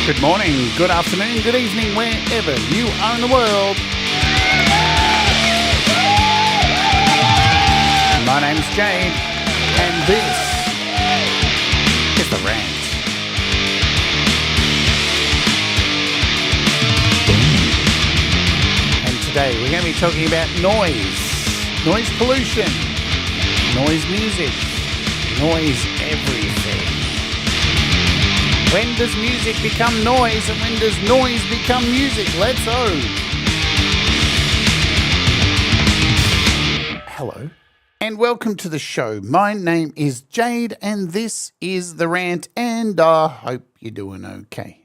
Good morning, good afternoon, good evening, wherever you are in the world. My name's Jade, and this is the Rant. And today we're going to be talking about noise pollution, noise music, noise everything. When does music become noise, and when does noise become music? Let's go. Hello, and welcome to the show. My name is Jade, and this is the Rant, and I hope you're doing okay.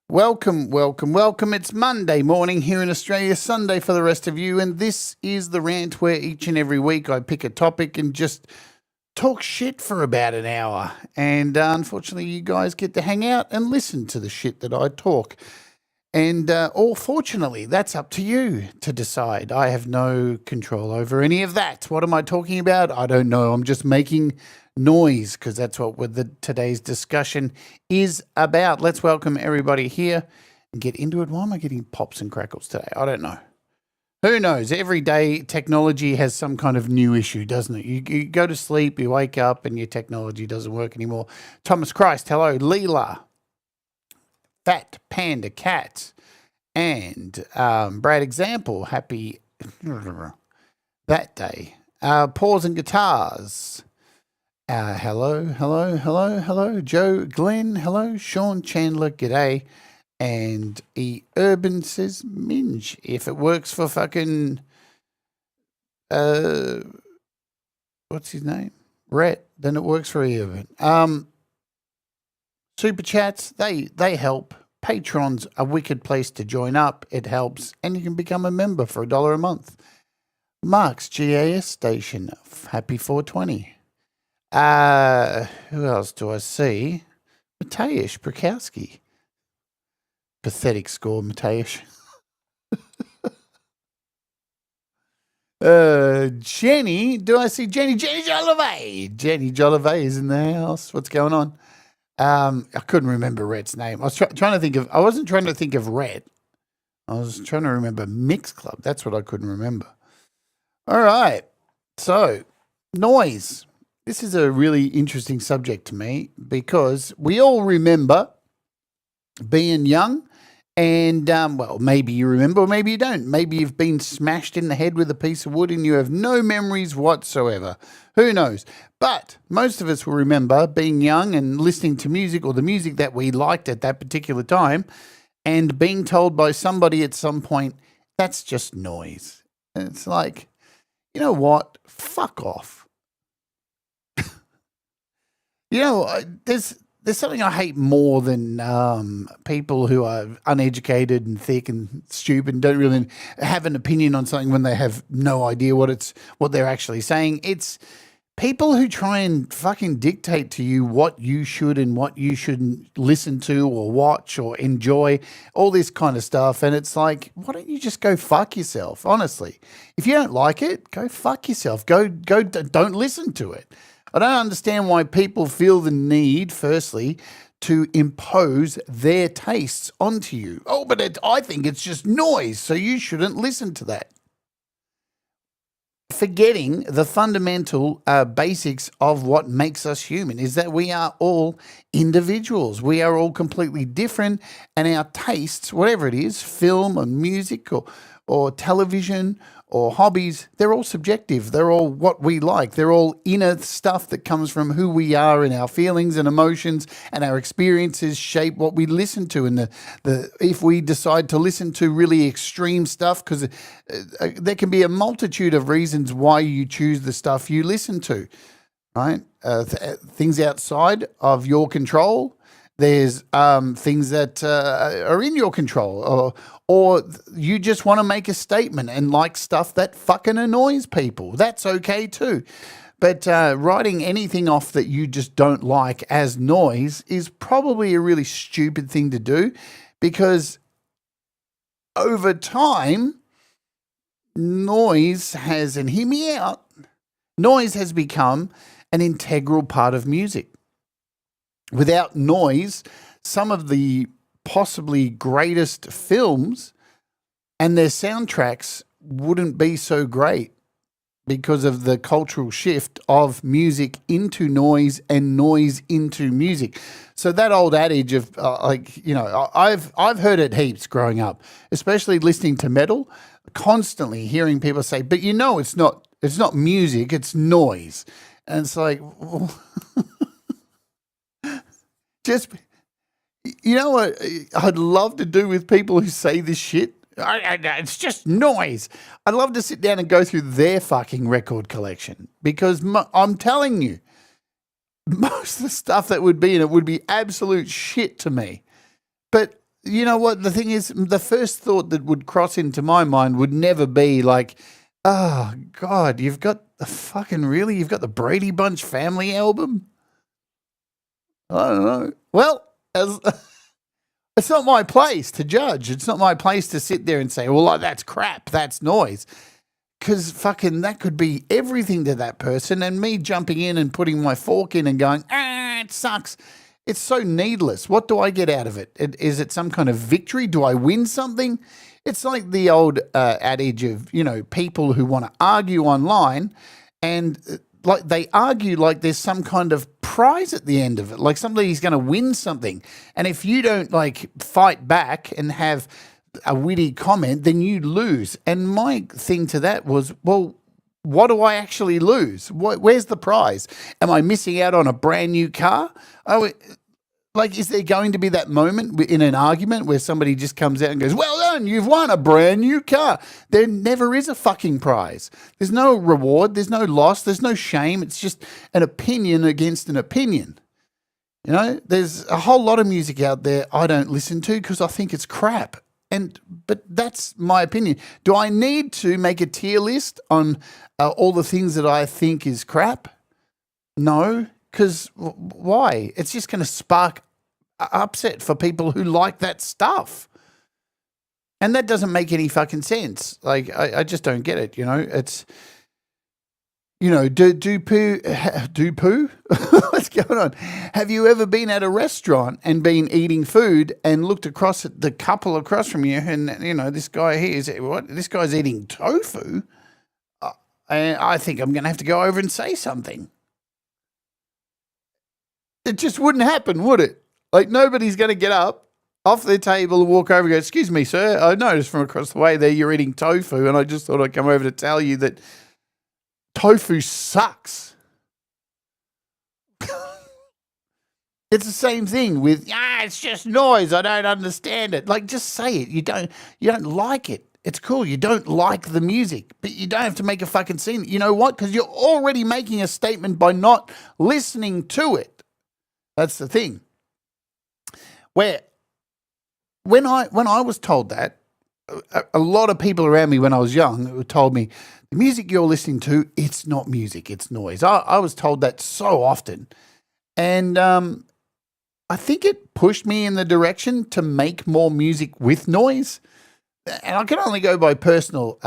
Welcome. It's Monday morning here in Australia, Sunday for the rest of you, and this is the Rant, where each and every week I pick a topic and just talk shit for about an hour, and unfortunately you guys get to hang out and listen to the shit that I talk, and or fortunately that's up to you to decide. I have no control over any of that. What am I talking about? I don't know. I'm just making noise because that's what today's discussion is about. Let's welcome everybody here and get into it. Why am I getting pops and crackles today? I don't know. Who knows? Every day technology has some kind of new issue, doesn't it? You go to sleep, you wake up, and your technology doesn't work anymore. Thomas Christ, hello. Leela, Fat Panda Cat, and Brad Example, happy that day. Paws and Guitars. Hello. Joe Glenn, hello. Sean Chandler, g'day. And E. Urban says, Minge, if it works for fucking, what's his name? Rhett, then it works for E. Urban. SuperChats, they help. Patreon's a wicked place to join up. It helps. And you can become a member for $1 a month. Mark's GAS station, happy 420. Who else do I see? Mateusz Prokowski. Pathetic score, Mateusz. Jenny, do I see Jenny? Jenny Jolivet. Jenny Jolivet is in the house. What's going on? I couldn't remember Rhett's name. I was trying to think of. I wasn't trying to think of Rhett. I was trying to remember Mix Club. That's what I couldn't remember. All right. So, noise. This is a really interesting subject to me because we all remember being young. And, well, maybe you remember, or maybe you don't. Maybe you've been smashed in the head with a piece of wood and you have no memories whatsoever. Who knows? But most of us will remember being young and listening to music, or the music that we liked at that particular time, and being told by somebody at some point, that's just noise. And it's like, you know what? Fuck off. There's something I hate more than people who are uneducated and thick and stupid and don't really have an opinion on something when they have no idea what they're actually saying. It's people who try and fucking dictate to you what you should and what you shouldn't listen to or watch or enjoy, all this kind of stuff. And it's like, why don't you just go fuck yourself? Honestly, if you don't like it, go fuck yourself. Don't listen to it. I don't understand why people feel the need, firstly, to impose their tastes onto you. Oh, but I think it's just noise, so you shouldn't listen to that. Forgetting the fundamental basics of what makes us human is that we are all individuals. We are all completely different, and our tastes, whatever it is, film or music or television or hobbies, they're all subjective. They're all what we like. They're all inner stuff that comes from who we are, and our feelings and emotions and our experiences shape what we listen to. And if we decide to listen to really extreme stuff, because there can be a multitude of reasons why you choose the stuff you listen to, right? Things outside of your control. There's things that are in your control, or you just want to make a statement and like stuff that fucking annoys people. That's okay too. But writing anything off that you just don't like as noise is probably a really stupid thing to do, because over time, noise has, and hear me out, noise has become an integral part of music. Without noise, some of the possibly greatest films, and their soundtracks wouldn't be so great because of the cultural shift of music into noise and noise into music. So that old adage of I've heard it heaps growing up, especially listening to metal, constantly hearing people say, "But it's not music, it's noise." And it's like, well, just, what I'd love to do with people who say this shit? It's just noise. I'd love to sit down and go through their fucking record collection, because I'm telling you, most of the stuff that would be in it would be absolute shit to me. But you know what? The thing is, the first thought that would cross into my mind would never be like, oh, God, you've got the Brady Bunch family album? I don't know. Well, it's not my place to judge. It's not my place to sit there and say, well, that's crap, that's noise. Because fucking that could be everything to that person, and me jumping in and putting my fork in and going, it sucks. It's so needless. What do I get out of it? Is it some kind of victory? Do I win something? It's like the old adage of, people who want to argue online, and like they argue like there's some kind of prize at the end of it, like somebody's going to win something. And if you don't fight back and have a witty comment, then you lose. And my thing to that was, well, what do I actually lose? Where's the prize? Am I missing out on a brand new car? Is there going to be that moment in an argument where somebody just comes out and goes, well done, you've won a brand new car? There never is a fucking prize. There's no reward. There's no loss. There's no shame. It's just an opinion against an opinion. There's a whole lot of music out there I don't listen to because I think it's crap. But that's my opinion. Do I need to make a tier list on all the things that I think is crap? No. Because why? It's just going to spark upset for people who like that stuff. And that doesn't make any fucking sense. I just don't get it, It's, do poo? What's going on? Have you ever been at a restaurant and been eating food and looked across at the couple across from you and, this guy here is, what? This guy's eating tofu? And I think I'm going to have to go over and say something. It just wouldn't happen, would it? Nobody's going to get up off their table and walk over and go, excuse me, sir, I noticed from across the way there you're eating tofu, and I just thought I'd come over to tell you that tofu sucks. It's the same thing with, it's just noise, I don't understand it. Just say it. You don't like it. It's cool. You don't like the music, but you don't have to make a fucking scene. You know what? Because you're already making a statement by not listening to it. That's the thing. Where when I was told that, a lot of people around me when I was young told me, the music you're listening to, it's not music, it's noise. I was told that so often. And I think it pushed me in the direction to make more music with noise. And I can only go by personal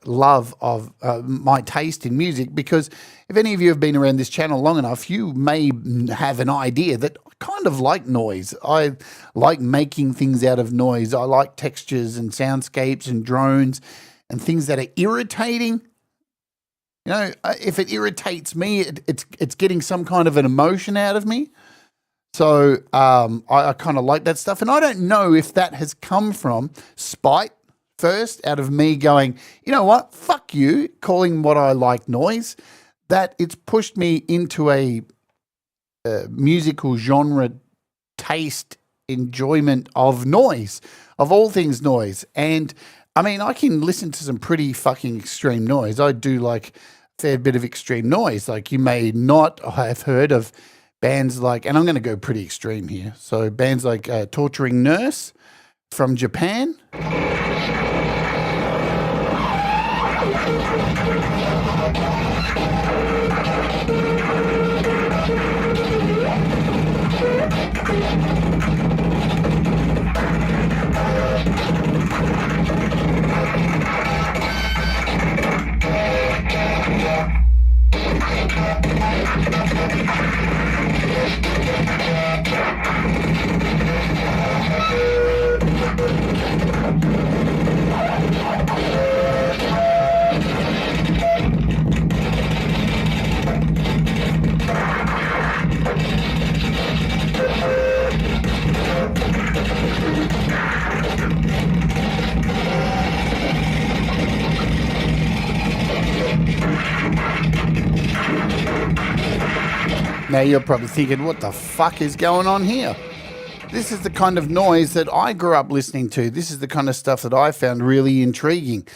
love of my taste in music, because if any of you have been around this channel long enough, you may have an idea that I kind of like noise. I like making things out of noise. I like textures and soundscapes and drones and things that are irritating. If it irritates me, it's getting some kind of an emotion out of me. So I kind of like that stuff. And I don't know if that has come from spite first, out of me going, you know what, fuck you, calling what I like noise, that it's pushed me into a musical genre taste enjoyment of noise, of all things noise. And I mean, I can listen to some pretty fucking extreme noise. I do like a fair bit of extreme noise. You may not have heard of bands like, and I'm going to go pretty extreme here, so bands like Torturing Nurse from Japan. Now you're probably thinking, what the fuck is going on here? This is the kind of noise that I grew up listening to. This is the kind of stuff that I found really intriguing.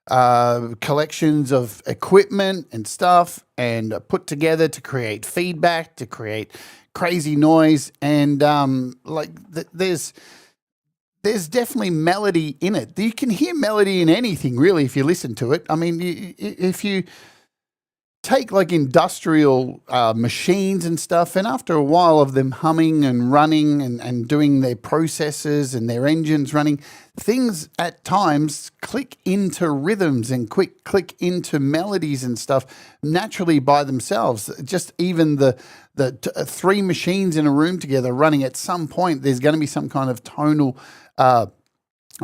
Collections of equipment and stuff, and put together to create feedback, to create crazy noise, and there's definitely melody in it. You can hear melody in anything, really, if you listen to it. I mean, if you take like industrial machines and stuff, and after a while of them humming and running and doing their processes and their engines running, things at times click into rhythms and click into melodies and stuff naturally by themselves. Just even the three machines in a room together running, at some point there's going to be some kind of tonal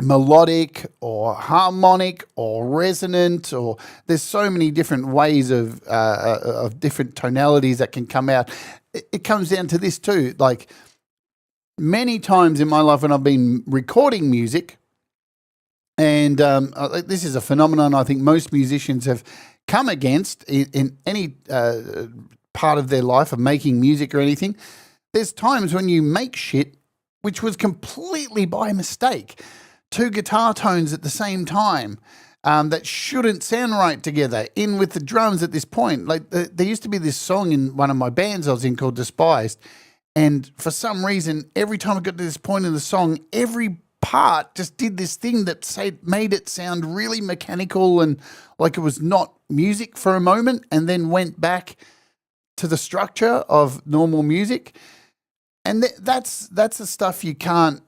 melodic or harmonic or resonant, or there's so many different ways of different tonalities that can come out. It comes down to this too. Like, many times in my life when I've been recording music, and this is a phenomenon I think most musicians have come against in any part of their life of making music or anything. There's times when you make shit which was completely by mistake. Two guitar tones at the same time that shouldn't sound right together, in with the drums at this point. Like, there used to be this song in one of my bands I was in called Despised, and for some reason, every time I got to this point in the song, every part just did this thing that made it sound really mechanical and like it was not music for a moment, and then went back to the structure of normal music. And that's the stuff you can't,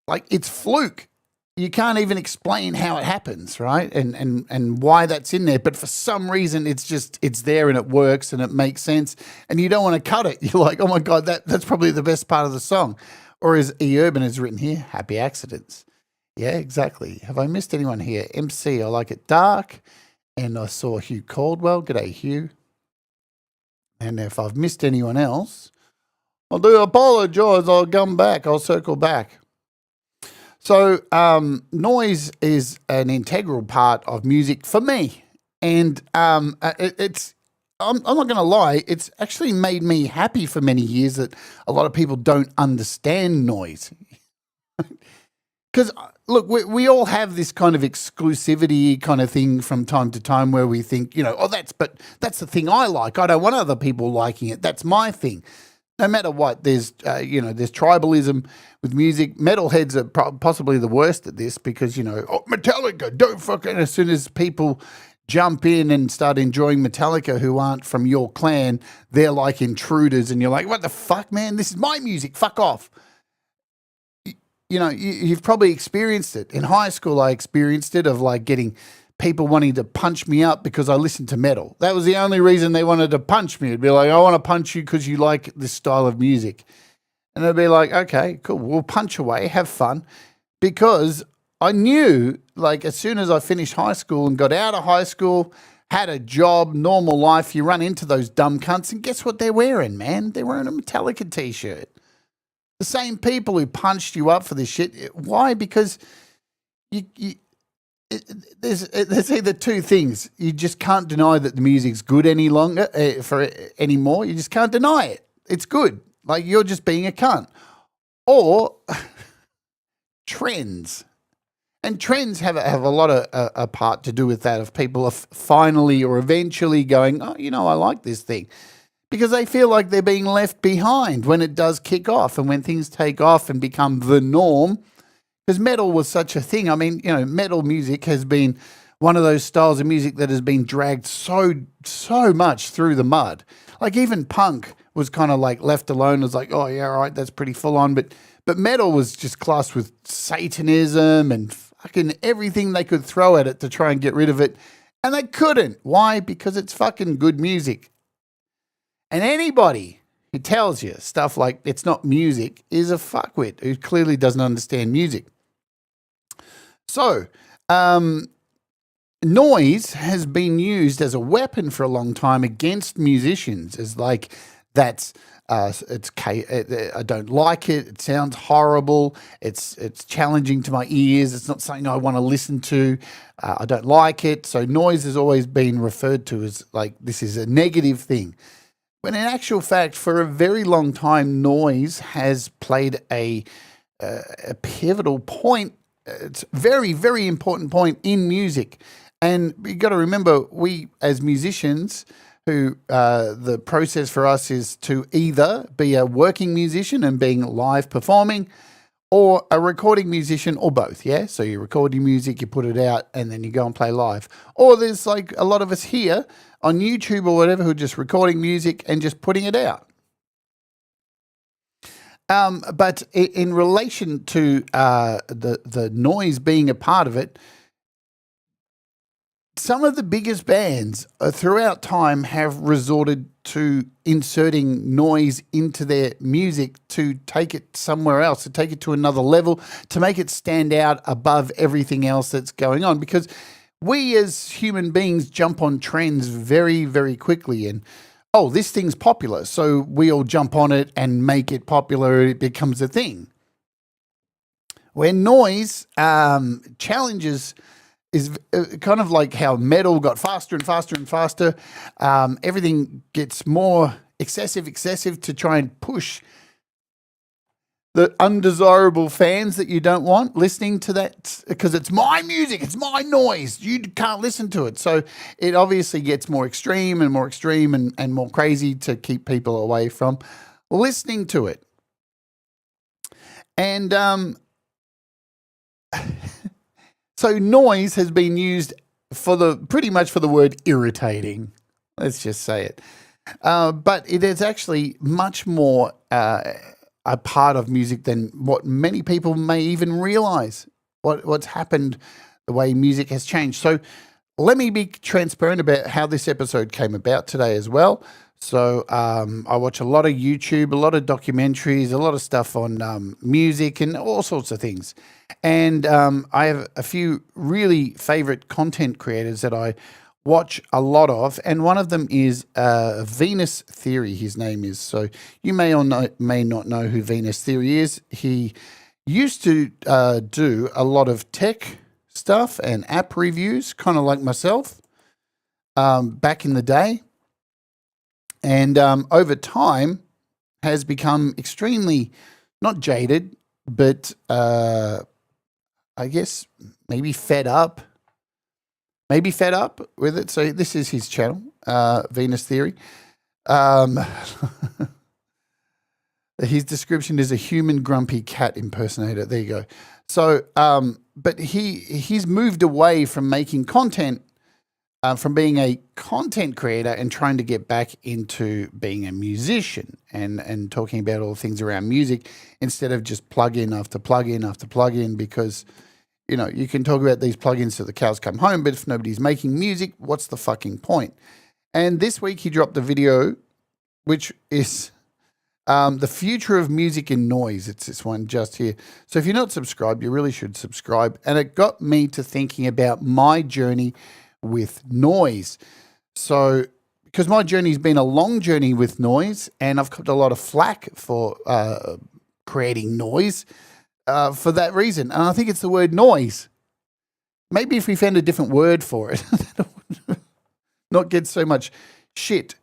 like, it's fluke. You can't even explain how it happens, right? And why that's in there. But for some reason, it's there and it works and it makes sense. And you don't want to cut it. You're like, oh my God, that's probably the best part of the song. Or as E. Urban has written here, happy accidents. Yeah, exactly. Have I missed anyone here? MC, I like it dark. And I saw Hugh Caldwell. G'day, Hugh. And if I've missed anyone else, I do apologise. I'll come back. I'll circle back. So noise is an integral part of music for me, and I'm not going to lie, it's actually made me happy for many years that a lot of people don't understand noise. Because look, we all have this kind of exclusivity kind of thing from time to time where we think, that's the thing I like. I don't want other people liking it. That's my thing. No matter what, there's tribalism with music. Metalheads are possibly the worst at this because, Metallica, don't fucking, as soon as people jump in and start enjoying Metallica who aren't from your clan, they're like intruders and you're like, what the fuck, man? This is my music. Fuck off. You've probably experienced it. In high school, I experienced it of like getting people wanting to punch me up because I listened to metal. That was the only reason they wanted to punch me. It'd be like, I want to punch you because you like this style of music. And it'd be like, okay, cool, we'll punch away, have fun. Because I knew, like, as soon as I finished high school and got out of high school, had a job, normal life, you run into those dumb cunts, and guess what they're wearing, man? They're wearing a Metallica t-shirt. The same people who punched you up for this shit. Why? Because there's either two things. You just can't deny that the music's good any longer anymore. You just can't deny it. It's good. Like, you're just being a cunt. Or trends. And trends have a lot of a part to do with that, of people are finally or eventually going, oh, I like this thing. Because they feel like they're being left behind when it does kick off and when things take off and become the norm. Because metal was such a thing. I mean, metal music has been one of those styles of music that has been dragged so much through the mud. Like, even punk was kind of like left alone. It was like, oh, yeah, all right, that's pretty full on. But metal was just classed with Satanism and fucking everything they could throw at it to try and get rid of it. And they couldn't. Why? Because it's fucking good music. And anybody who tells you stuff like it's not music is a fuckwit who clearly doesn't understand music. So, noise has been used as a weapon for a long time against musicians. As like, I don't like it. It sounds horrible. It's challenging to my ears. It's not something I want to listen to. I don't like it. So noise has always been referred to as like, this is a negative thing. But in actual fact, for a very long time, noise has played a pivotal point. It's a very, very important point in music. And you got to remember, we as musicians, who the process for us is to either be a working musician and being live performing, or a recording musician, or both, yeah? So you record your music, you put it out, and then you go and play live. Or there's like a lot of us here on YouTube or whatever who are just recording music and just putting it out. But in relation to the noise being a part of it, some of the biggest bands throughout time have resorted to inserting noise into their music to take it somewhere else, to take it to another level, to make it stand out above everything else that's going on. Because we as human beings jump on trends very, very quickly. And, oh, this thing's popular, so we all jump on it and make it popular. It becomes a thing. Where noise challenges is kind of like how metal got faster and faster and faster. Everything gets more excessive to try and push the undesirable fans that you don't want listening to that, because it's my music, it's my noise, you can't listen to it. So it obviously gets more extreme and more extreme and more crazy to keep people away from listening to it. And so noise has been used for pretty much for the word irritating. Let's just say it. But it is actually much more a part of music than what many people may even realize. What's happened, the way music has changed. So let me be transparent about how this episode came about today as well. So I watch a lot of YouTube, a lot of documentaries, a lot of stuff on music and all sorts of things. And I have a few really favorite content creators that I watch a lot of, and one of them is Venus Theory, his name is. So you may not know who Venus Theory is. He used to do a lot of tech stuff and app reviews, kind of like myself, back in the day. And over time has become extremely, not jaded, but I guess maybe fed up. Maybe fed up with it. So this is his channel, Venus Theory. His description is a human grumpy cat impersonator. There you go. So, but he's moved away from making content, from being a content creator and trying to get back into being a musician and talking about all the things around music instead of just plug-in after plug-in after plug-in, because, you know, you can talk about these plugins till the cows come home, but if nobody's making music, what's the fucking point? And this week he dropped a video, which is the future of music and noise. It's this one just here. So if you're not subscribed, you really should subscribe. And it got me to thinking about my journey with noise. So because my journey's been a long journey with noise, and I've got a lot of flack for creating noise. For that reason. And I think it's the word noise. Maybe if we found a different word for it, not get so much shit.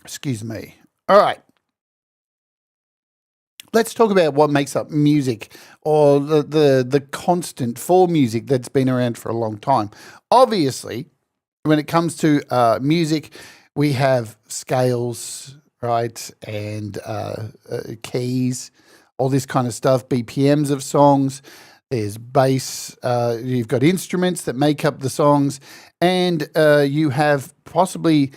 Excuse me. All right. Let's talk about what makes up music, or the constant for music that's been around for a long time. Obviously, when it comes to music, we have scales, right, and keys, all this kind of stuff, BPMs of songs. There's bass. You've got instruments that make up the songs, and you have possibly,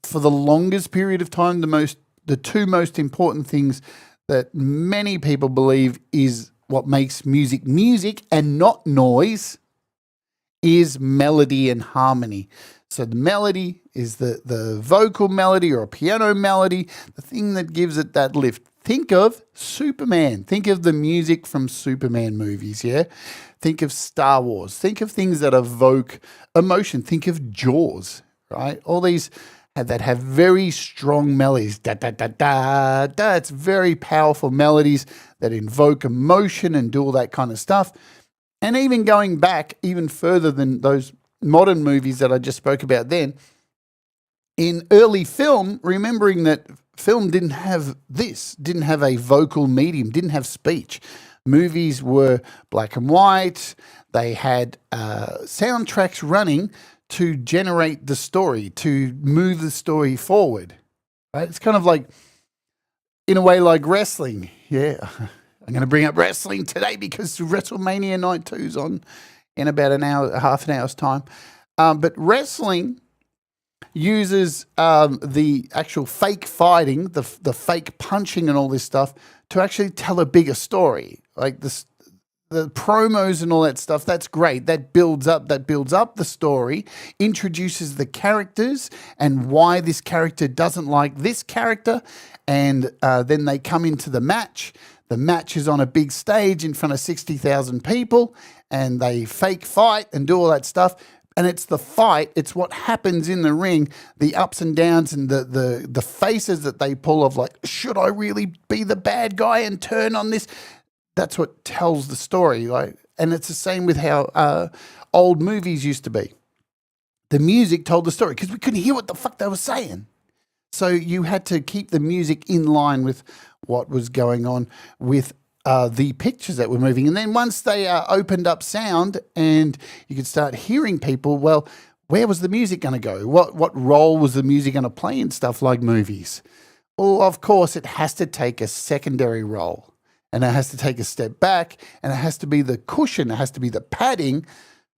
for the longest period of time, the two most important things that many people believe is what makes music music and not noise is melody and harmony. So the melody is the vocal melody or a piano melody, the thing that gives it that lift. Think of Superman. Think of the music from Superman movies, yeah? Think of Star Wars. Think of things that evoke emotion. Think of Jaws, right? All these that have very strong melodies. Da, da, da, da, da. It's very powerful melodies that invoke emotion and do all that kind of stuff. And even going back even further than those modern movies that I just spoke about then, in early film, remembering that film didn't have a vocal medium, didn't have speech. Movies were black and white. They had soundtracks running to generate the story, to move the story forward. Right? It's kind of like, in a way, like wrestling. Yeah, I'm going to bring up wrestling today because WrestleMania Night 2 is on in about an hour, half an hour's time. But wrestling uses the actual fake fighting, the fake punching and all this stuff to actually tell a bigger story. Like the promos and all that stuff, that's great. That builds up the story, introduces the characters and why this character doesn't like this character, and then they come into the match. The match is on a big stage in front of 60,000 people, and they fake fight and do all that stuff. And it's the fight, it's what happens in the ring, the ups and downs and the faces that they pull of like, should I really be the bad guy and turn on this? That's what tells the story. Like, and it's the same with how old movies used to be. The music told the story because we couldn't hear what the fuck they were saying. So you had to keep the music in line with what was going on with the pictures that were moving. And then once they opened up sound and you could start hearing people, well, where was the music going to go? What role was the music going to play in stuff like movies? Well, of course, it has to take a secondary role. And it has to take a step back, and it has to be the cushion, it has to be the padding,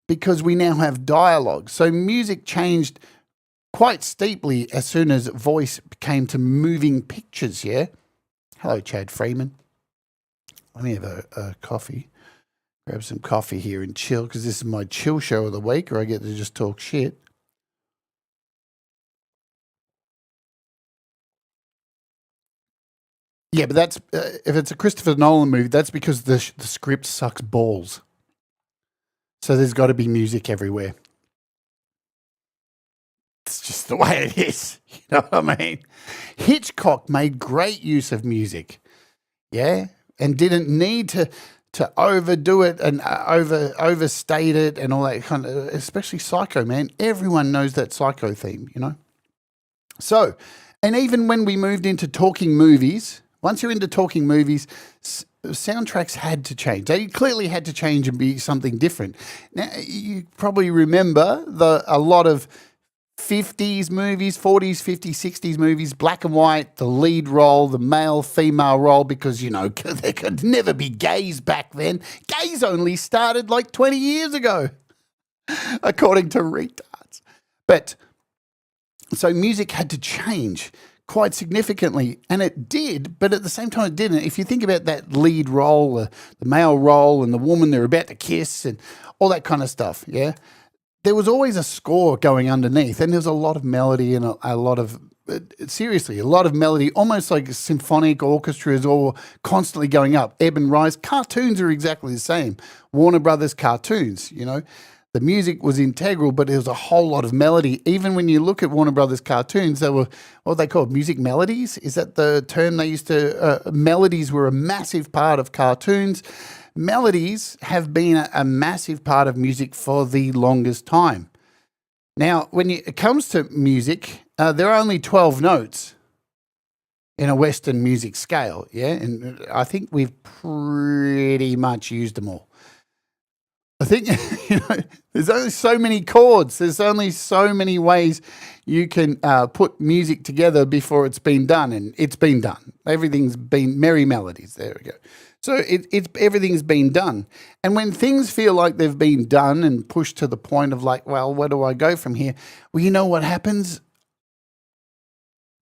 because we now have dialogue. So music changed quite steeply as soon as voice came to moving pictures, yeah? Hello, Chad Freeman. Let me have a coffee. Grab some coffee here and chill, because this is my chill show of the week, or I get to just talk shit. Yeah, but that's if it's a Christopher Nolan movie, that's because the script sucks balls. So there's got to be music everywhere. It's just the way it is. You know what I mean? Hitchcock made great use of music, yeah, and didn't need to overdo it and overstate it and all that kind of. Especially Psycho, man. Everyone knows that Psycho theme, you know. So, and even when we moved into talking movies. Once you're into talking movies, soundtracks had to change. They clearly had to change and be something different. Now, you probably remember a lot of 50s movies, 40s, 50s, 60s movies, black and white, the lead role, the male-female role, because, you know, there could never be gays back then. Gays only started like 20 years ago, according to retards. But so music had to change quite significantly, and it did, but at the same time it didn't. If you think about that lead role, the male role, and the woman they're about to kiss and all that kind of stuff, yeah, there was always a score going underneath, and there's a lot of melody and a lot of, seriously, a lot of melody, almost like symphonic orchestras all constantly going up, ebb and rise. Cartoons are exactly the same. Warner Brothers cartoons, you know. The music was integral, but there was a whole lot of melody. Even when you look at Warner Brothers cartoons, they were, what are they called? Music melodies? Is that the term they used to? Melodies were a massive part of cartoons. Melodies have been a massive part of music for the longest time. Now, when it comes to music, there are only 12 notes in a Western music scale, yeah? And I think we've pretty much used them all. I think, you know, there's only so many chords. There's only so many ways you can put music together before it's been done, and it's been done. Everything's been merry melodies. There we go. So everything's been done. And when things feel like they've been done and pushed to the point of like, well, where do I go from here? Well, you know what happens?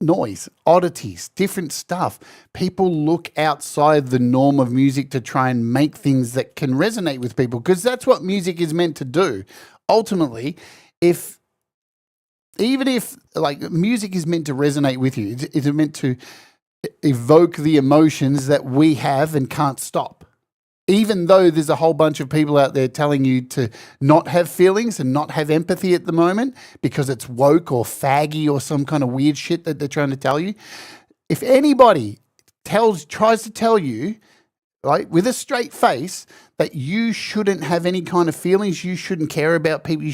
Noise, oddities, different stuff. People look outside the norm of music to try and make things that can resonate with people, because that's what music is meant to do. Ultimately, even if like music is meant to resonate with you, it's meant to evoke the emotions that we have and can't stop. Even though there's a whole bunch of people out there telling you to not have feelings and not have empathy at the moment because it's woke or faggy or some kind of weird shit that they're trying to tell you. If anybody tries to tell you, right, with a straight face that you shouldn't have any kind of feelings, you shouldn't care about people,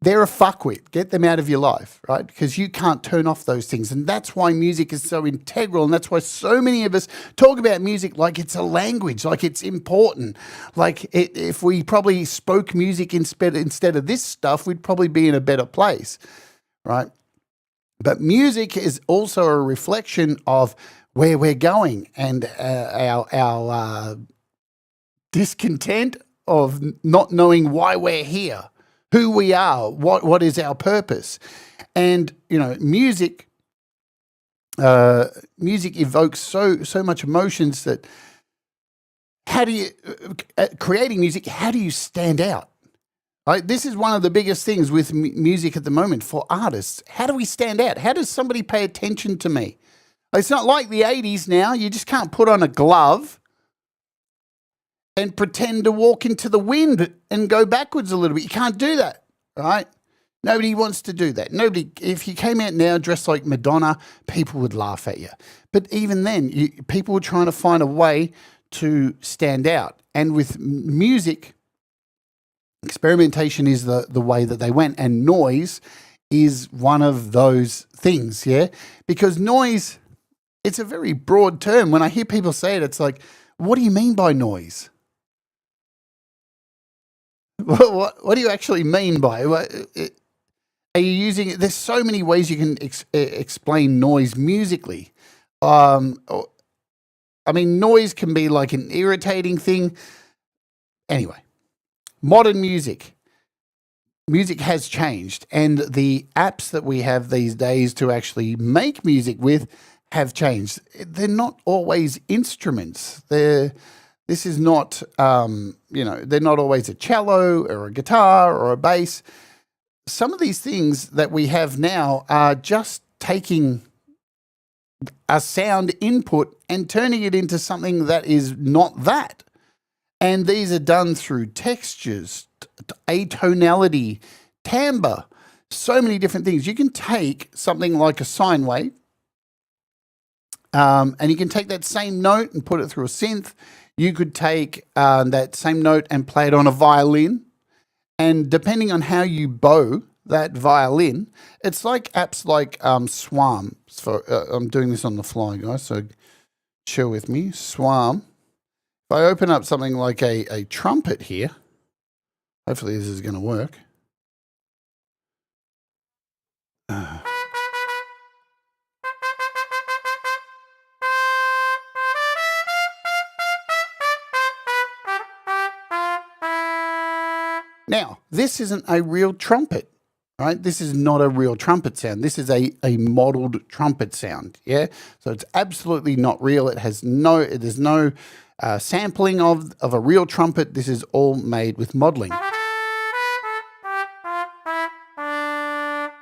they're a fuckwit. Get them out of your life, right? Because you can't turn off those things. And that's why music is so integral. And that's why so many of us talk about music like it's a language, like it's important. Like if we probably spoke music instead of this stuff, we'd probably be in a better place, right? But music is also a reflection of where we're going and our discontent of not knowing why we're here, who we are, what is our purpose. And, you know, music evokes so much emotions that how do you, creating music, how do you stand out? Right? This is one of the biggest things with music at the moment for artists. How do we stand out? How does somebody pay attention to me? It's not like the 80s now. You just can't put on a glove and pretend to walk into the wind and go backwards a little bit. You can't do that, right? Nobody wants to do that. Nobody. If you came out now dressed like Madonna, people would laugh at you. But even then, people were trying to find a way to stand out. And with music, experimentation is the way that they went. And noise is one of those things, yeah? Because noise, it's a very broad term. When I hear people say it, it's like, what do you mean by noise? What do you actually mean by it? Are you using it? There's so many ways you can explain noise musically. I mean, noise can be like an irritating thing. Anyway, modern music has changed, and the apps that we have these days to actually make music with have changed. They're not always instruments. This is not, they're not always a cello or a guitar or a bass. Some of these things that we have now are just taking a sound input and turning it into something that is not that. And these are done through textures, atonality, timbre, so many different things. You can take something like a sine wave, and you can take that same note and put it through a synth. You could take that same note and play it on a violin. And depending on how you bow that violin, it's like apps like Swarm. I'm doing this on the fly, guys, so chill with me. Swarm. If I open up something like a trumpet here, hopefully this is going to work. Now, this isn't a real trumpet, right? This is not a real trumpet sound. This is a modeled trumpet sound, yeah? So it's absolutely not real. There's no sampling of a real trumpet. This is all made with modeling.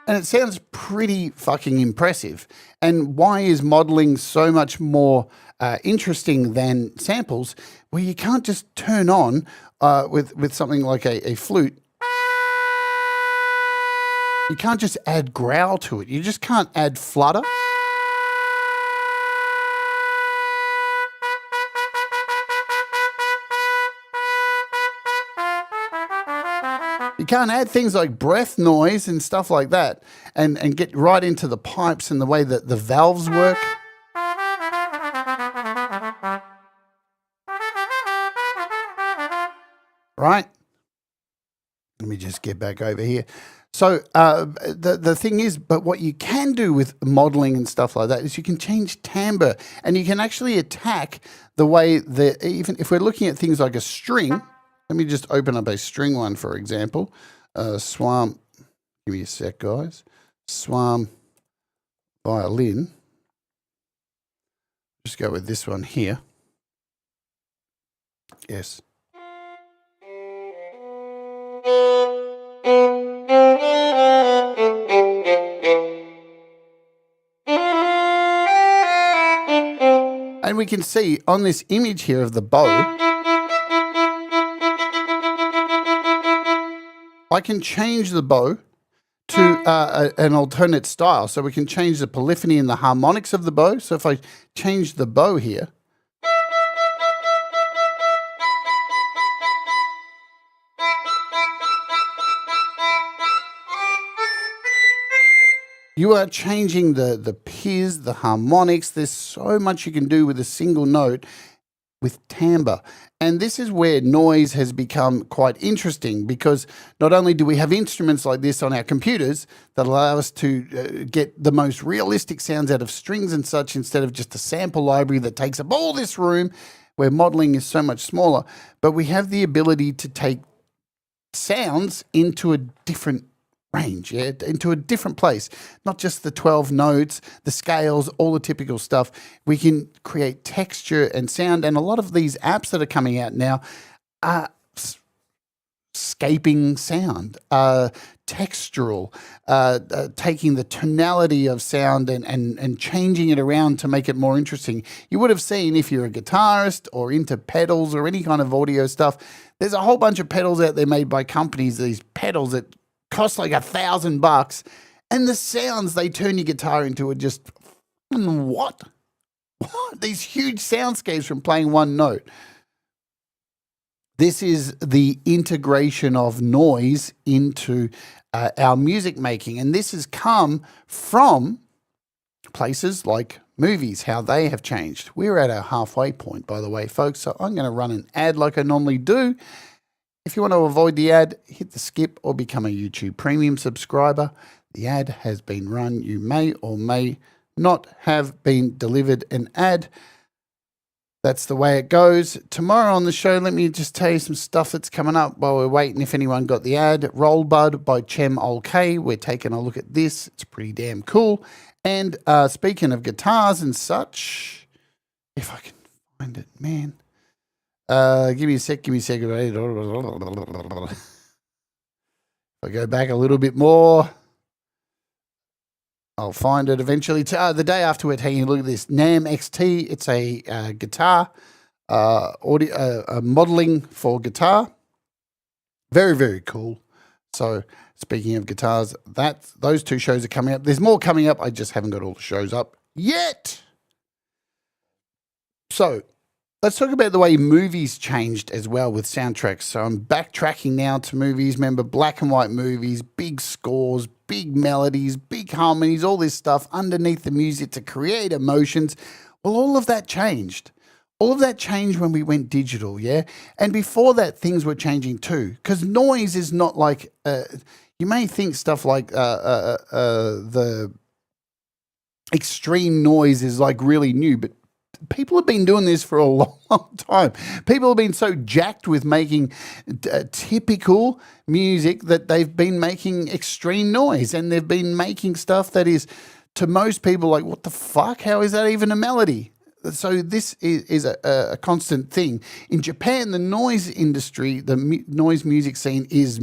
And it sounds pretty fucking impressive. And why is modeling so much more interesting than samples, where you can't just turn on with something like a flute? You can't just add growl to it. You just can't add flutter. You can't add things like breath noise and stuff like that and get right into the pipes and the way that the valves work. Right? Let me just get back over here. So the thing is, but what you can do with modeling and stuff like that is you can change timbre, and you can actually attack the way that, even if we're looking at things like a string. Let me just open up a string one, for example. Swamp, give me a sec, guys. Swamp violin. Just go with this one here. Yes. And we can see on this image here of the bow, I can change the bow to an alternate style. So we can change the polyphony and the harmonics of the bow. So if I change the bow here, You are changing the piz, the harmonics. There's so much you can do with a single note with timbre. And this is where noise has become quite interesting, because not only do we have instruments like this on our computers that allow us to get the most realistic sounds out of strings and such, instead of just a sample library that takes up all this room where modeling is so much smaller, but we have the ability to take sounds into a different range, yeah, into a different place. Not just the 12 notes, the scales, all the typical stuff. We can create texture and sound, and a lot of these apps that are coming out now are scaping sound, textural, taking the tonality of sound and changing it around to make it more interesting. You would have seen, if you're a guitarist or into pedals or any kind of audio stuff, there's a whole bunch of pedals out there made by companies, these pedals that cost like $1,000, and the sounds they turn your guitar into are just what? These huge soundscapes from playing one note. This is the integration of noise into our music making, and this has come from places like movies, how they have changed. We're at our halfway point, by the way, folks, so I'm going to run an ad like I normally do. If you want to avoid the ad, hit the skip or become a YouTube Premium subscriber. The ad has been run. You may or may not have been delivered an ad. That's the way it goes. Tomorrow on the show, let me just tell you some stuff that's coming up while we're waiting if anyone got the ad. Roll Bud by Chem OK. We're taking a look at this. It's pretty damn cool. And speaking of guitars and such, if I can find it, man. Give me a sec. If I go back a little bit more, I'll find it eventually. The day after we're taking a look at this NAM XT, it's a guitar audio modeling for guitar. Very, very cool. So speaking of guitars, those two shows are coming up. There's more coming up. I just haven't got all the shows up yet. So let's talk about the way movies changed as well with soundtracks. So I'm backtracking now to movies. Remember, black and white movies, big scores, big melodies, big harmonies, all this stuff underneath the music to create emotions. Well, all of that changed. All of that changed when we went digital, yeah? And before that, things were changing too. Because noise is not like, you may think stuff like the extreme noise is like really new, but people have been doing this for a long, long time. People have been so jacked with making typical music that they've been making extreme noise, and they've been making stuff that is, to most people, like, what the fuck? How is that even a melody? So this is a constant thing. In Japan, the noise industry, the noise music scene is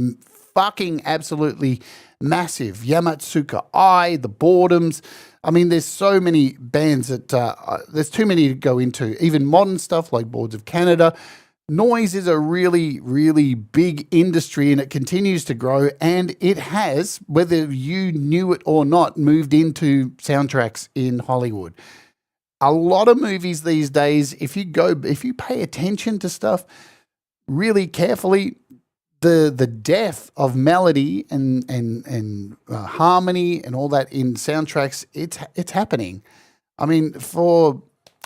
fucking absolutely massive. Yamatsuka Eye, the Boredoms. I mean, there's so many bands that there's too many to go into. Even modern stuff like Boards of Canada. Noise is a really, really big industry, and it continues to grow. And it has, whether you knew it or not, moved into soundtracks in Hollywood. A lot of movies these days, if you pay attention to stuff really carefully, the depth of melody and harmony and all that in soundtracks, it's happening. I mean,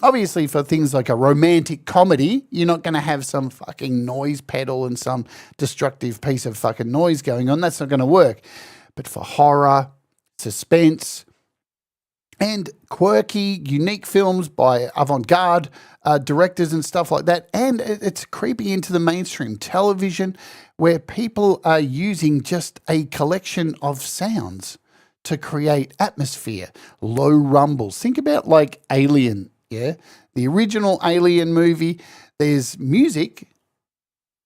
obviously for things like a romantic comedy, you're not going to have some fucking noise pedal and some destructive piece of fucking noise going on. That's not going to work. But for horror, suspense, and quirky, unique films by avant-garde directors and stuff like that. And it's creeping into the mainstream television, where people are using just a collection of sounds to create atmosphere, low rumbles. Think about like Alien, yeah? The original Alien movie, there's music,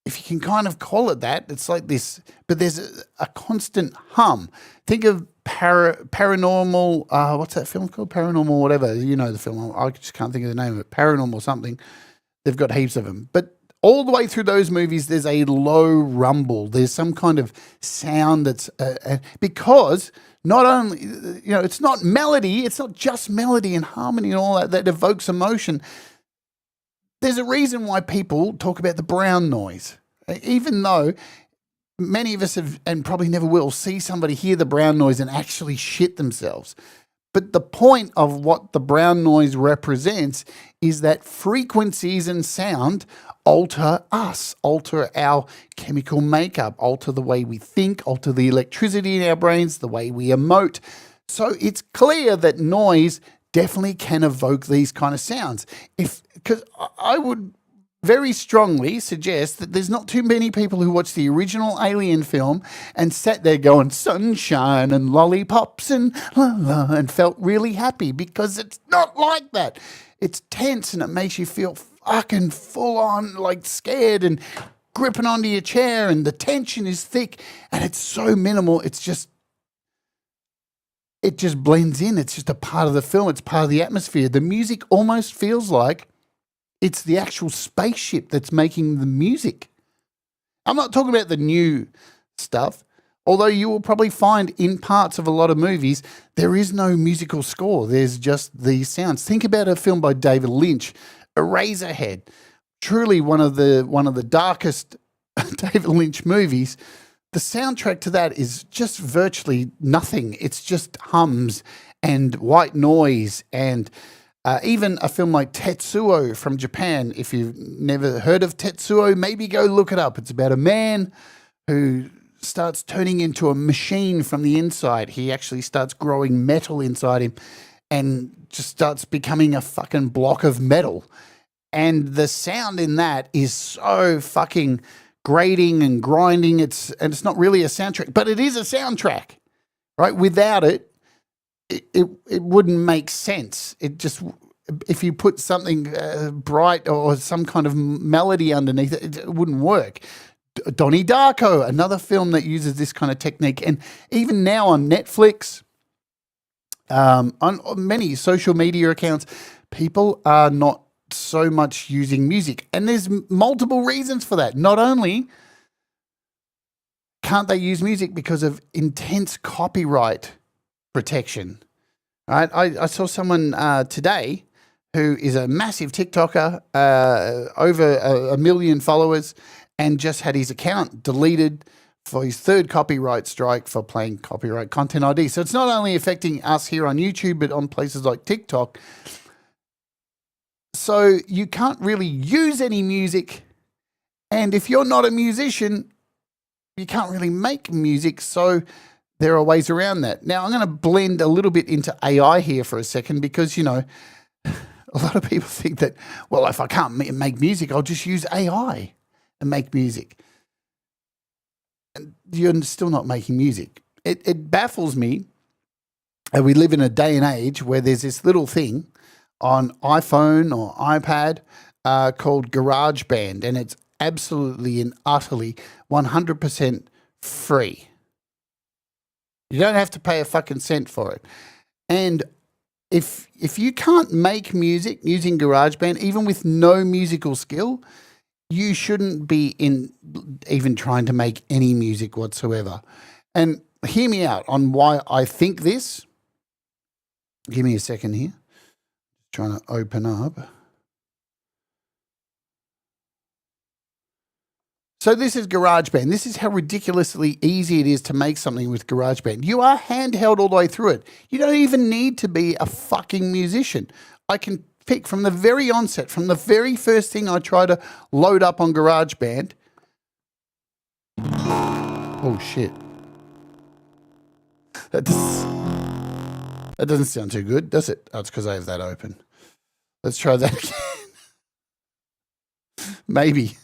if you can kind of call it that. It's like this, but there's a constant hum. Think of paranormal, what's that film called? Paranormal whatever, you know the film. I just can't think of the name of it. Paranormal something. They've got heaps of them. But all the way through those movies, there's a low rumble. There's some kind of sound that's, because not only, it's not melody, it's not just melody and harmony and all that evokes emotion. There's a reason why people talk about the brown noise, even though many of us have, and probably never will, see somebody hear the brown noise and actually shit themselves. But the point of what the brown noise represents is that frequencies and sound alter us, alter our chemical makeup, alter the way we think, alter the electricity in our brains, the way we emote. So it's clear that noise definitely can evoke these kind of sounds. Because I would very strongly suggest that there's not too many people who watched the original Alien film and sat there going sunshine and lollipops and la la and felt really happy, because it's not like that. It's tense and it makes you feel fucking full on like scared and gripping onto your chair, and the tension is thick and it's so minimal. It just blends in. It's just a part of the film. It's part of the atmosphere. The music almost feels like it's the actual spaceship that's making the music. I'm not talking about the new stuff, although you will probably find in parts of a lot of movies there is no musical score. There's just these sounds. Think about a film by David Lynch, Eraserhead. Truly one of the darkest David Lynch movies. The soundtrack to that is just virtually nothing. It's just hums and white noise, and even a film like Tetsuo from Japan. If you've never heard of Tetsuo, maybe go look it up. It's about a man who starts turning into a machine from the inside. He actually starts growing metal inside him and just starts becoming a fucking block of metal. And the sound in that is so fucking grating and grinding. It's not really a soundtrack, but it is a soundtrack, right? Without it, it wouldn't make sense. It just, if you put something bright or some kind of melody underneath it, it wouldn't work. Donnie Darko, another film that uses this kind of technique. And even now on Netflix, on many social media accounts, people are not so much using music. And there's multiple reasons for that. Not only can't they use music because of intense copyright protection, right? I saw someone today who is a massive TikToker, over a million followers, and just had his account deleted for his third copyright strike for playing copyright content ID. So it's not only affecting us here on YouTube, but on places like TikTok. So you can't really use any music. And if you're not a musician, you can't really make music. So there are ways around that. Now, I'm going to blend a little bit into AI here for a second, because, you know, a lot of people think that, well, if I can't make music, I'll just use AI and make music. And you're still not making music. It baffles me. And we live in a day and age where there's this little thing on iPhone or iPad called GarageBand, and it's absolutely and utterly 100% free. You don't have to pay a fucking cent for it. And if you can't make music using GarageBand, even with no musical skill, you shouldn't be even trying to make any music whatsoever. And hear me out on why I think this. Give me a second here. Trying to open up. So this is GarageBand. This is how ridiculously easy it is to make something with GarageBand. You are handheld all the way through it. You don't even need to be a fucking musician. I can pick from the very onset, from the very first thing I try to load up on GarageBand. Oh, shit. That doesn't sound too good, does it? Oh, it's because I have that open. Let's try that again. Maybe.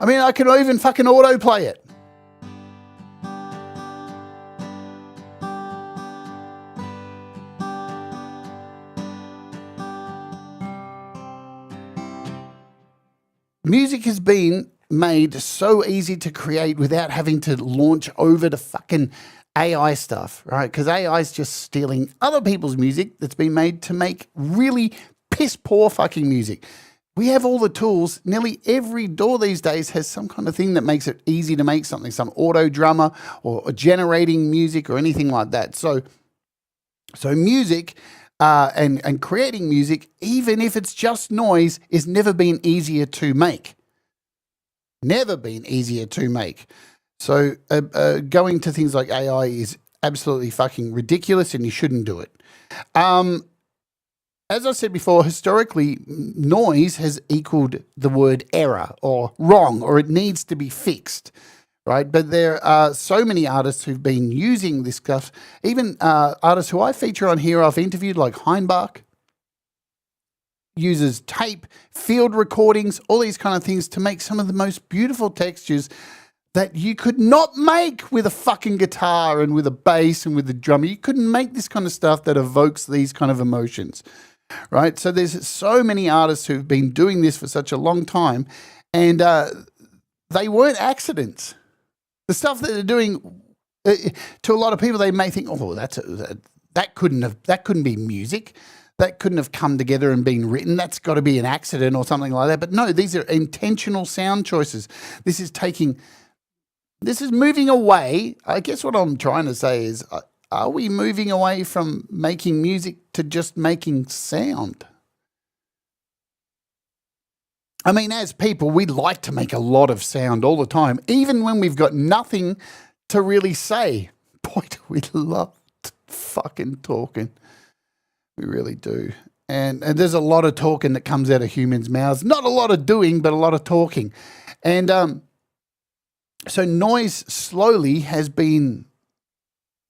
I mean, I can even fucking autoplay it. Music has been made so easy to create without having to launch over to fucking AI stuff, right? Because AI is just stealing other people's music that's been made to make really piss poor fucking music. We have all the tools. Nearly every door these days has some kind of thing that makes it easy to make something, some auto drummer or generating music or anything like that. So music and creating music, even if it's just noise, is never been easier to make. Never been easier to make. So going to things like AI is absolutely fucking ridiculous, and you shouldn't do it. As I said before, historically, noise has equaled the word error or wrong, or it needs to be fixed, right? But there are so many artists who've been using this stuff, even artists who I feature on here, I've interviewed, like Heinbach, uses tape, field recordings, all these kind of things to make some of the most beautiful textures that you could not make with a fucking guitar and with a bass and with the drummer. You couldn't make this kind of stuff that evokes these kind of emotions. Right, so there's so many artists who've been doing this for such a long time, and they weren't accidents. The stuff that they're doing, to a lot of people, they may think, "Oh, that couldn't be music. That couldn't have come together and been written. That's got to be an accident or something like that." But no, these are intentional sound choices. This is moving away. I guess what I'm trying to say is, are we moving away from making music to just making sound? I mean, as people, we like to make a lot of sound all the time, even when we've got nothing to really say. Boy, do we love fucking talking. We really do. And there's a lot of talking that comes out of humans' mouths. Not a lot of doing, but a lot of talking. And so noise slowly has been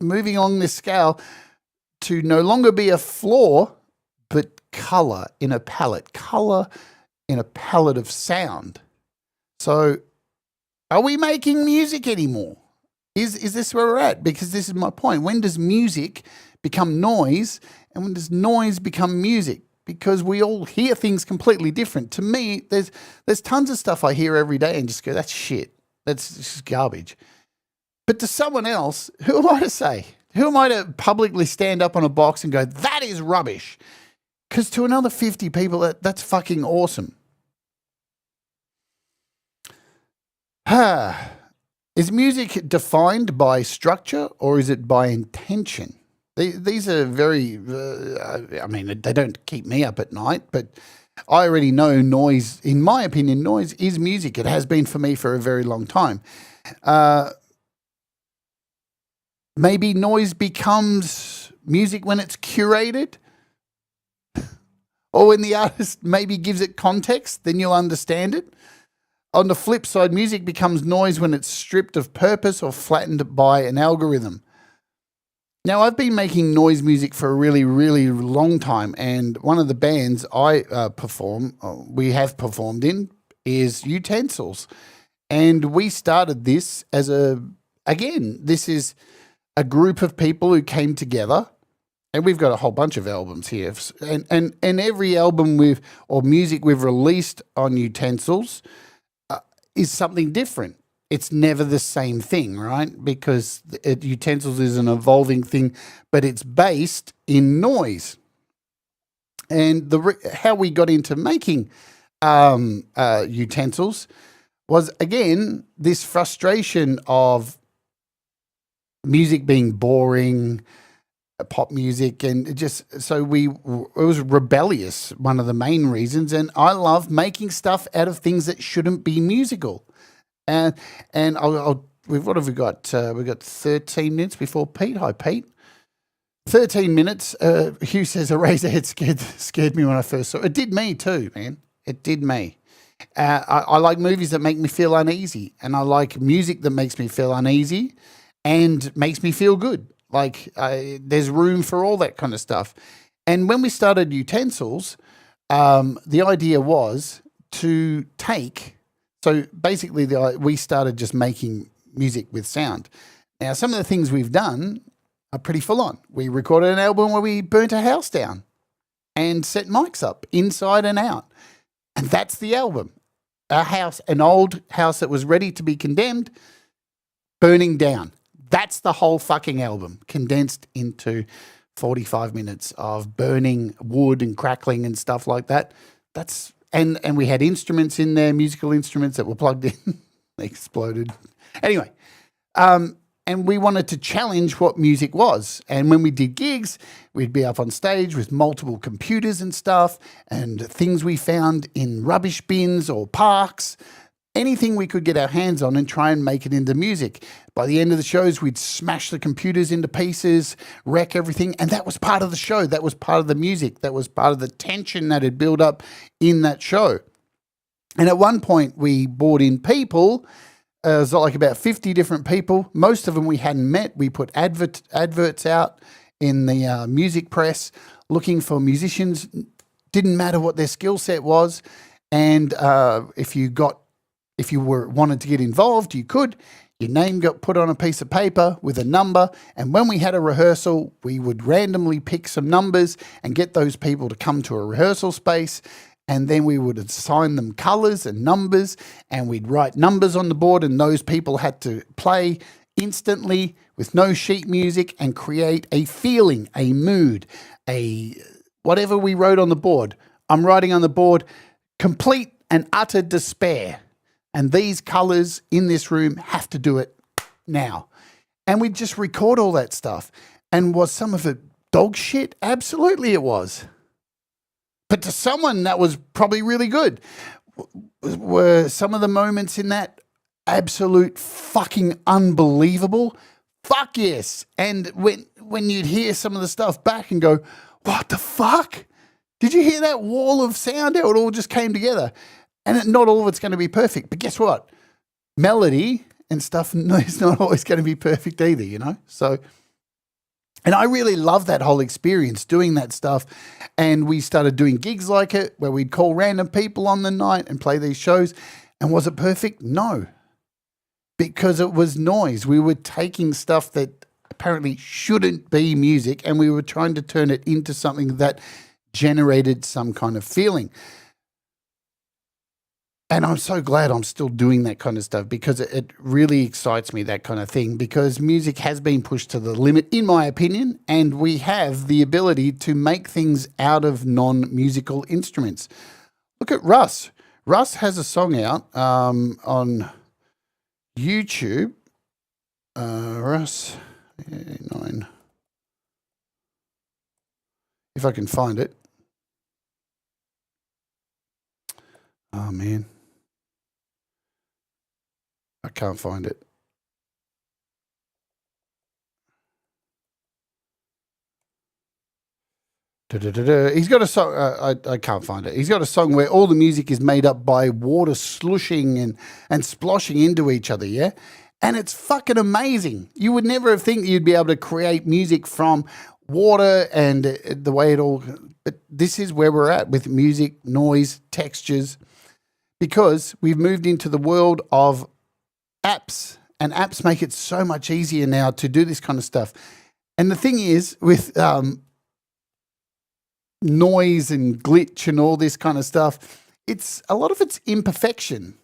moving along this scale to no longer be a flaw, but color in a palette of sound. So are we making music anymore? Is this where we're at? Because this is my point. When does music become noise, and when does noise become music? Because we all hear things completely different. To me, there's tons of stuff I hear every day and just go, that's shit. That's just garbage. But to someone else, who am I to say? Who am I to publicly stand up on a box and go, that is rubbish? Because to another 50 people, that's fucking awesome. Is music defined by structure, or is it by intention? These are very, I mean, they don't keep me up at night, but I already know noise, in my opinion, noise is music. It has been for me for a very long time. Maybe noise becomes music when it's curated, or when the artist maybe gives it context, then you'll understand it. On the flip side, music becomes noise when it's stripped of purpose or flattened by an algorithm. Now, I've been making noise music for a really, really long time, and one of the bands we have performed in, is Utensils. And we started this this is a group of people who came together, and we've got a whole bunch of albums here. And every album music we've released on Utensils is something different. It's never the same thing, right? Because Utensils is an evolving thing, but it's based in noise. And how we got into making Utensils was, again, this frustration of music being boring, pop music, and it was rebellious, one of the main reasons. And I love making stuff out of things that shouldn't be musical. And what have we got? We've got 13 minutes before Pete. Hi, Pete. 13 minutes. Hugh says a Razorhead scared me when I first saw it. It did me too, man. It did me. I like movies that make me feel uneasy, and I like music that makes me feel uneasy and makes me feel good. Like there's room for all that kind of stuff. And when we started Utensils, the idea was to take... So basically, we started just making music with sound. Now, some of the things we've done are pretty full on. We recorded an album where we burnt a house down and set mics up inside and out. And that's the album. An old house that was ready to be condemned, burning down. That's the whole fucking album, condensed into 45 minutes of burning wood and crackling and stuff like that. And we had instruments in there, musical instruments that were plugged in. They exploded. Anyway, and and we wanted to challenge what music was. And when we did gigs, we'd be up on stage with multiple computers and stuff and things we found in rubbish bins or parks, anything we could get our hands on and try and make it into music. By the end of the shows, we'd smash the computers into pieces, wreck everything. And that was part of the show. That was part of the music. That was part of the tension that had built up in that show. And at one point, we brought in people. It was like about 50 different people. Most of them we hadn't met. We put adverts out in the music press looking for musicians. Didn't matter what their skill set was. And if you wanted to get involved, you could. Your name got put on a piece of paper with a number, and when we had a rehearsal, we would randomly pick some numbers and get those people to come to a rehearsal space, and then we would assign them colours and numbers, and we'd write numbers on the board, and those people had to play instantly with no sheet music and create a feeling, a mood, whatever we wrote on the board. I'm writing on the board, complete and utter despair. And these colours in this room have to do it now. And we'd just record all that stuff. And was some of it dog shit? Absolutely it was. But to someone, that was probably really good. Were some of the moments in that absolute fucking unbelievable? Fuck yes. And when you'd hear some of the stuff back and go, what the fuck? Did you hear that wall of sound? How it all just came together? And not all of it's going to be perfect. But guess what? Melody and stuff is not always going to be perfect either, you know? So, and I really love that whole experience doing that stuff. And we started doing gigs like it where we'd call random people on the night and play these shows. And was it perfect? No. Because it was noise. We were taking stuff that apparently shouldn't be music and we were trying to turn it into something that generated some kind of feeling. And I'm so glad I'm still doing that kind of stuff because it really excites me, that kind of thing, because music has been pushed to the limit, in my opinion, and we have the ability to make things out of non-musical instruments. Look at Russ. Russ has a song out on YouTube. Russ, 9. If I can find it. Oh, man. I can't find it. He's got a song. I can't find it. He's got a song where all the music is made up by water slushing and sploshing into each other, yeah? And it's fucking amazing. You would never have think you'd be able to create music from water and the way it all... But this is where we're at with music, noise, textures, because we've moved into the world of apps, and apps make it so much easier now to do this kind of stuff. And the thing is, with noise and glitch and all this kind of stuff, a lot of it's imperfection.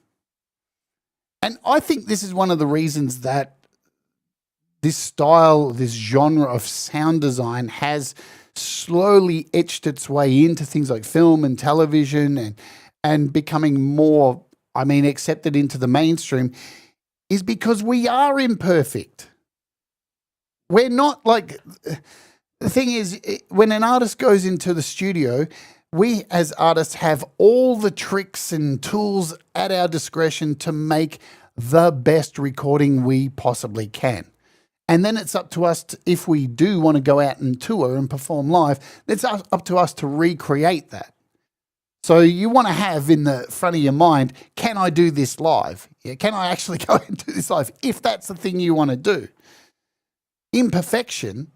And I think this is one of the reasons that this style, this genre of sound design has slowly etched its way into things like film and television and becoming more, accepted into the mainstream, is because we are imperfect. We're not like... The thing is, when an artist goes into the studio, we as artists have all the tricks and tools at our discretion to make the best recording we possibly can. And then it's up to us, if we do want to go out and tour and perform live, it's up to us to recreate that. So you want to have in the front of your mind, can I do this live? Yeah, can I actually go and do this live? If that's the thing you want to do. Imperfection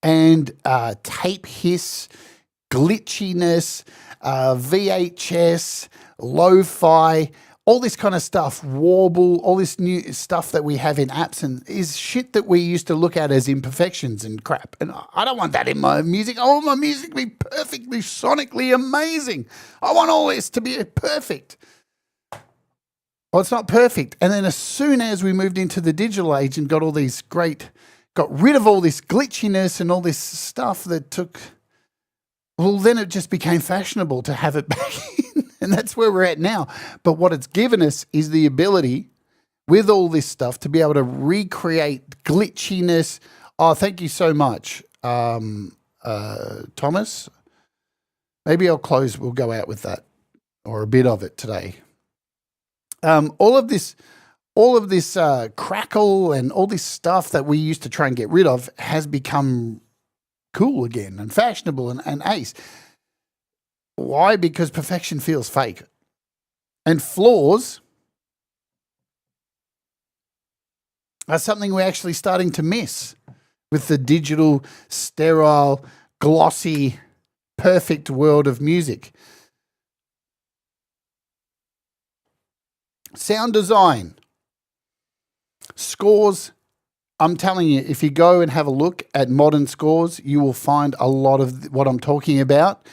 and tape hiss, glitchiness, VHS, lo-fi, all this kind of stuff, warble, all this new stuff that we have in apps and is shit that we used to look at as imperfections and crap. And I don't want that in my music. I want my music to be perfectly sonically amazing. I want all this to be perfect. Well, it's not perfect. And then as soon as we moved into the digital age and got rid of all this glitchiness and all this stuff that took, well, then it just became fashionable to have it back in. And that's where we're at now. But what it's given us is the ability, with all this stuff to be able to recreate glitchiness. Oh, thank you so much, Thomas. Maybe I'll close. We'll go out with that or a bit of it today. All of this crackle and all this stuff that we used to try and get rid of has become cool again and fashionable and ace. Why? Because perfection feels fake. And flaws are something we're actually starting to miss with the digital, sterile, glossy, perfect world of music. Sound design. Scores. I'm telling you, if you go and have a look at modern scores, you will find a lot of what I'm talking about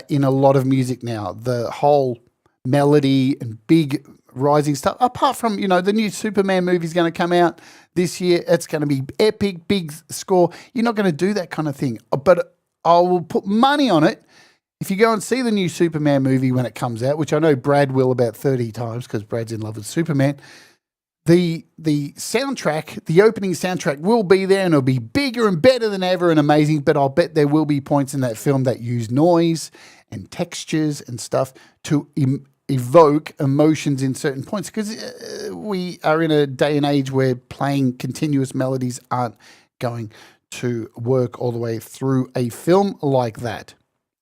in a lot of music now. The whole melody and big rising stuff. Apart from, the new Superman movie is going to come out this year. It's going to be epic, big score. You're not going to do that kind of thing. But I will put money on it. If you go and see the new Superman movie when it comes out, which I know Brad will about 30 times because Brad's in love with Superman, the soundtrack, the opening soundtrack will be there and it'll be bigger and better than ever and amazing, but I'll bet there will be points in that film that use noise and textures and stuff to evoke emotions in certain points because we are in a day and age where playing continuous melodies aren't going to work all the way through a film like that.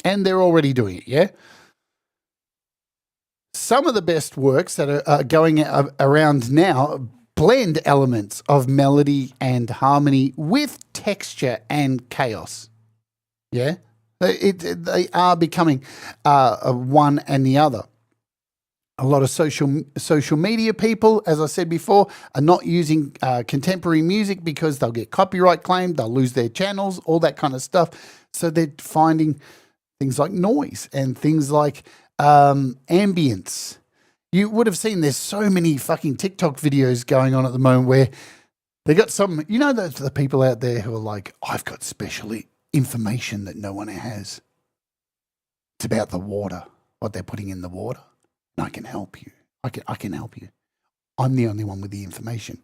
And they're already doing it, yeah? Some of the best works that are going around now blend elements of melody and harmony with texture and chaos. Yeah? They are becoming one and the other. A lot of social media people, as I said before, are not using contemporary music because they'll get copyright claimed, they'll lose their channels, all that kind of stuff. So they're finding things like noise and things like ambience. You would have seen there's so many fucking TikTok videos going on at the moment where they got some, the people out there who are like, I've got special information that no one has. It's about the water, what they're putting in the water. And I can help you. I can help you. I'm the only one with the information.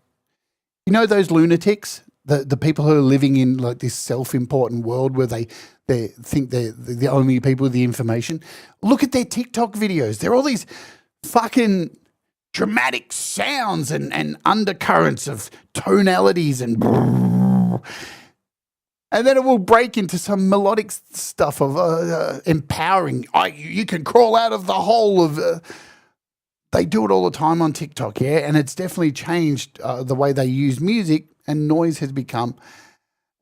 You know those lunatics? The people who are living in like this self-important world where they think they're the only people with the information. Look at their TikTok videos. They're all these fucking dramatic sounds and undercurrents of tonalities and then it will break into some melodic stuff of empowering. You can crawl out of the hole of... they do it all the time on TikTok, yeah? And it's definitely changed the way they use music, and noise has become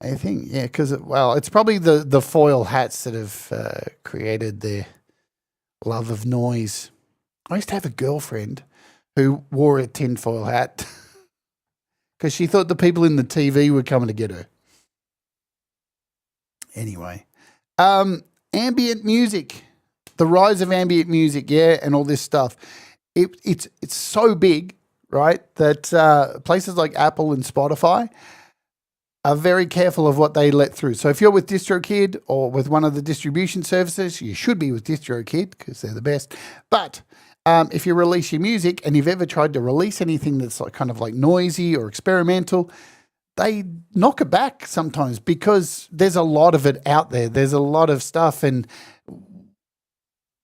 a thing, yeah, because, it's probably the foil hats that have created their love of noise. I used to have a girlfriend who wore a tinfoil hat because she thought the people in the TV were coming to get her. Anyway, ambient music, the rise of ambient music, yeah, and all this stuff. It's so big, right, that places like Apple and Spotify are very careful of what they let through. So if you're with DistroKid or with one of the distribution services, you should be with DistroKid because they're the best. But if you release your music and you've ever tried to release anything that's like kind of like noisy or experimental, they knock it back sometimes because there's a lot of it out there. There's a lot of stuff. And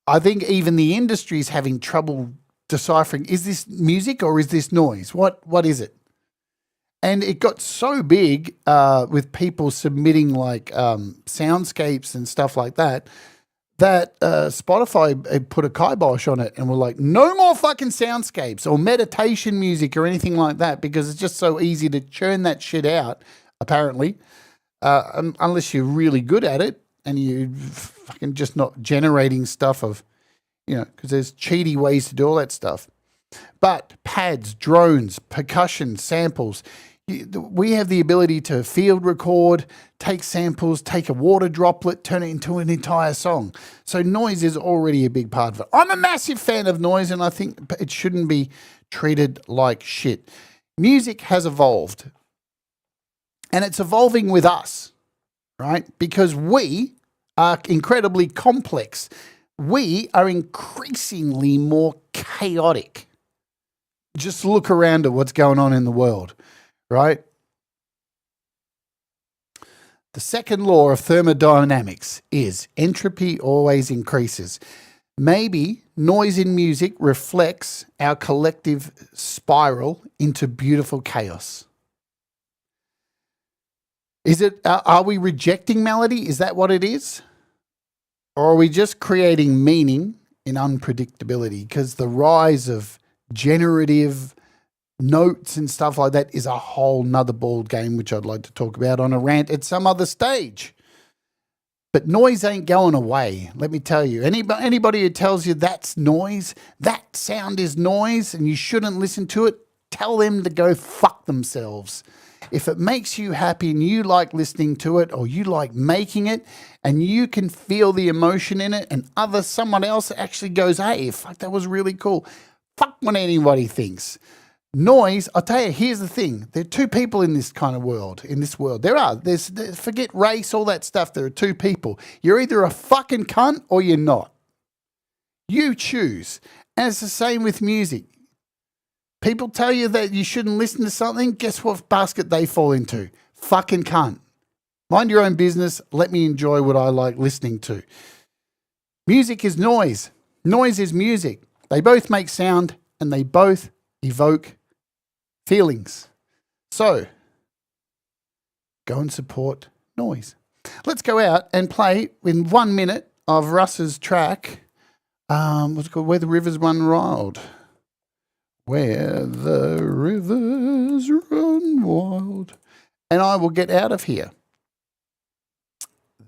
I think even the industry is having trouble deciphering, is this music or is this noise? What is it? And it got so big with people submitting like soundscapes and stuff like that, that Spotify put a kibosh on it and were like, no more fucking soundscapes or meditation music or anything like that because it's just so easy to churn that shit out, apparently, unless you're really good at it and you fucking just not generating stuff of, because there's cheaty ways to do all that stuff. But pads, drones, percussion, samples, we have the ability to field record, take samples, take a water droplet, turn it into an entire song. So noise is already a big part of it. I'm a massive fan of noise, and I think it shouldn't be treated like shit. Music has evolved, and it's evolving with us, right? Because we are incredibly complex. We are increasingly more chaotic. Just look around at what's going on in the world, right? The second law of thermodynamics is entropy always increases. Maybe noise in music reflects our collective spiral into beautiful chaos. Is it? Are we rejecting melody? Is that what it is? Or are we just creating meaning in unpredictability? Because the rise of generative notes and stuff like that is a whole nother ball game, which I'd like to talk about on a rant at some other stage. But noise ain't going away, let me tell you. Anybody who tells you that's noise, that sound is noise, and you shouldn't listen to it, tell them to go fuck themselves. If it makes you happy and you like listening to it, or you like making it, and you can feel the emotion in it, and someone else actually goes, hey, fuck, that was really cool. Fuck what anybody thinks. Noise, I'll tell you, here's the thing. There are two people in this kind of world, forget race, all that stuff. There are two people. You're either a fucking cunt or you're not. You choose. And it's the same with music. People tell you that you shouldn't listen to something. Guess what basket they fall into? Fucking cunt. Mind your own business. Let me enjoy what I like listening to. Music is noise. Noise is music. They both make sound and they both evoke feelings. So, go and support noise. Let's go out and play in 1 minute of Russ's track. What's it called? Where the Rivers Run Wild. Where the rivers run wild. And I will get out of here.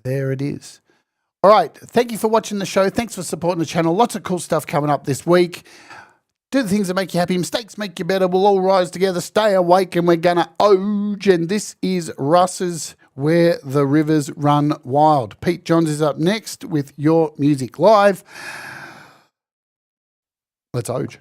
There it is. All right. Thank you for watching the show. Thanks for supporting the channel. Lots of cool stuff coming up this week. Do the things that make you happy. Mistakes make you better. We'll all rise together. Stay awake, and we're going to oge. And this is Russ's Where the Rivers Run Wild. Pete Johns is up next with Your Music Live. Let's oge.